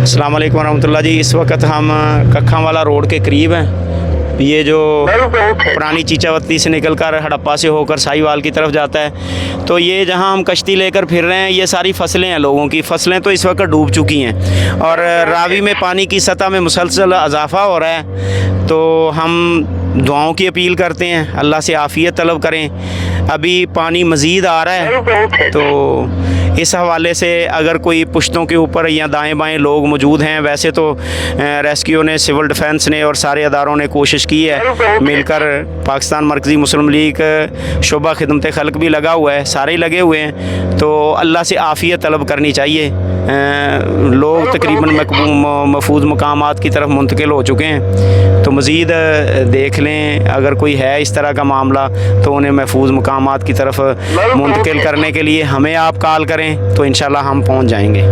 अस्सलाम वालेकुम रहमतुल्लाह जी। इस वक्त हम कखांवाला रोड के करीब हैं। ये जो पुरानी चीचावती से निकलकर हड़प्पा से होकर साहिवाल की तरफ जाता है, तो ये जहाँ हम कश्ती लेकर फिर रहे हैं, ये सारी फसलें हैं। लोगों की फसलें तो इस वक्त डूब चुकी हैं और रावी में पानी की सतह में मुसलसल इजाफ़ा हो रहा है। तो हम दुआओं की अपील करते हैं, अल्लाह से आफ़ियत तलब करें। अभी पानी मज़ीद आ रहा है, तो इस हवाले से अगर कोई पुश्तों के ऊपर या दाएं बाएं लोग मौजूद हैं, वैसे तो रेस्क्यू ने, सिविल डिफेंस ने और सारे अदारों ने कोशिश की है मिलकर। पाकिस्तान मरकज़ी मुस्लिम लीग शोबा खिदमत खल्क भी लगा हुआ है, सारे ही लगे हुए हैं। तो अल्लाह से आफ़ियत तलब करनी चाहिए। लोग तकरीबन महफूज मकामात की तरफ मुंतकिल हो चुके हैं, तो मज़ीद देख लें। अगर कोई है इस तरह का मामला तो उन्हें महफूज मकामात की तरफ मुंतकिल करने के लिए हमें आप कॉल करें, तो इंशाल्लाह हम पहुंच जाएंगे।